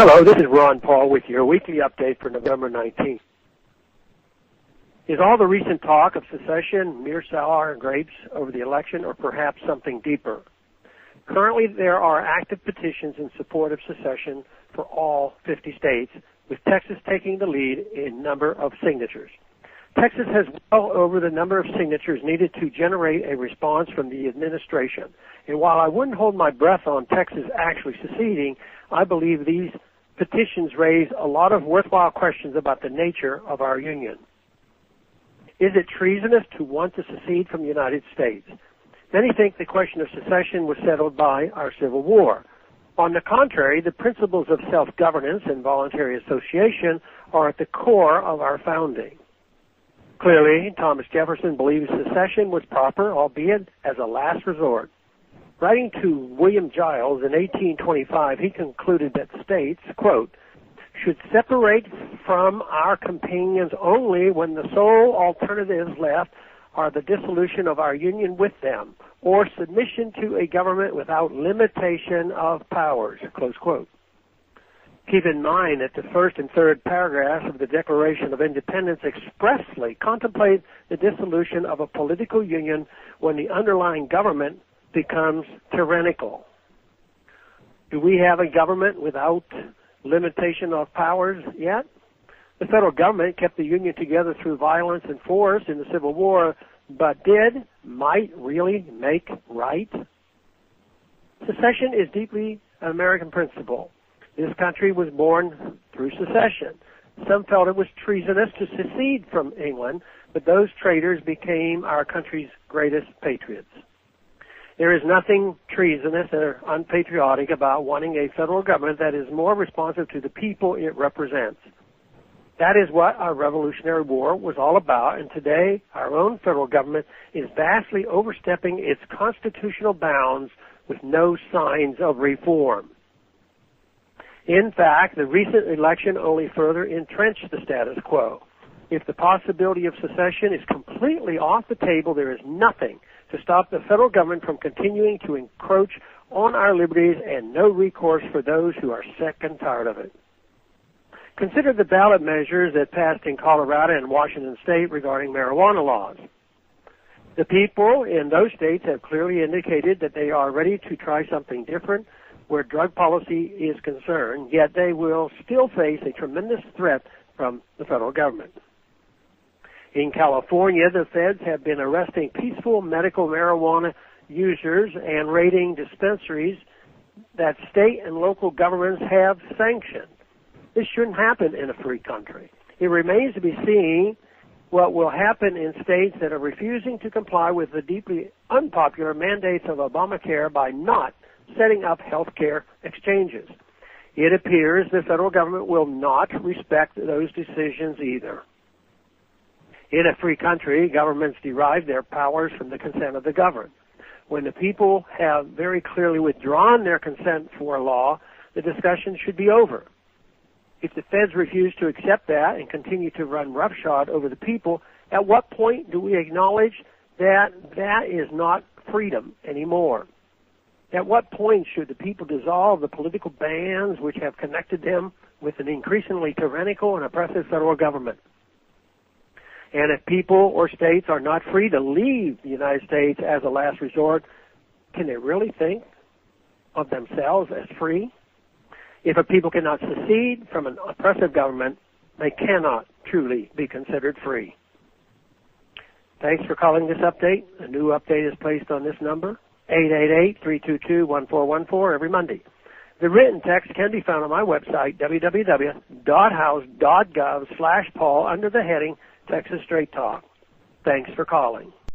Hello, this is Ron Paul with your weekly update for November 19th. Is all the recent talk of secession mere sour grapes over the election, or perhaps something deeper? Currently, there are active petitions in support of secession for all 50 states, with Texas taking the lead in number of signatures. Texas has well over the number of signatures needed to generate a response from the administration. And while I wouldn't hold my breath on Texas actually seceding, I believe these petitions raise a lot of worthwhile questions about the nature of our union. Is it treasonous to want to secede from the United States? Many think the question of secession was settled by our Civil War. On the contrary, the principles of self-governance and voluntary association are at the core of our founding. Clearly, Thomas Jefferson believes secession was proper, albeit as a last resort. Writing to William Giles in 1825, he concluded that states, quote, should separate from our companions only when the sole alternatives left are the dissolution of our union with them, or submission to a government without limitation of powers, close quote. Keep in mind that the first and third paragraphs of the Declaration of Independence expressly contemplate the dissolution of a political union when the underlying government becomes tyrannical. Do we have a government without limitation of powers yet? The federal government kept the Union together through violence and force in the Civil War, but might really make right? Secession is deeply an American principle. This country was born through secession. Some felt it was treasonous to secede from England, but those traitors became our country's greatest patriots. There is nothing treasonous or unpatriotic about wanting a federal government that is more responsive to the people it represents. That is what our Revolutionary War was all about, and today our own federal government is vastly overstepping its constitutional bounds with no signs of reform. In fact, the recent election only further entrenched the status quo. If the possibility of secession is completely off the table, there is nothing to stop the federal government from continuing to encroach on our liberties, and no recourse for those who are sick and tired of it. Consider the ballot measures that passed in Colorado and Washington State regarding marijuana laws. The people in those states have clearly indicated that they are ready to try something different where drug policy is concerned, yet they will still face a tremendous threat from the federal government. In California, the feds have been arresting peaceful medical marijuana users and raiding dispensaries that state and local governments have sanctioned. This shouldn't happen in a free country. It remains to be seen what will happen in states that are refusing to comply with the deeply unpopular mandates of Obamacare by not setting up health care exchanges. It appears the federal government will not respect those decisions either. In a free country, governments derive their powers from the consent of the governed. When the people have very clearly withdrawn their consent for a law, the discussion should be over. If the feds refuse to accept that and continue to run roughshod over the people, at what point do we acknowledge that that is not freedom anymore? At what point should the people dissolve the political bands which have connected them with an increasingly tyrannical and oppressive federal government? And if people or states are not free to leave the United States as a last resort, can they really think of themselves as free? If a people cannot secede from an oppressive government, they cannot truly be considered free. Thanks for calling this update. A new update is placed on this number, 888-322-1414, every Monday. The written text can be found on my website, www.house.gov/Paul, under the heading Texas Straight Talk. Thanks for calling.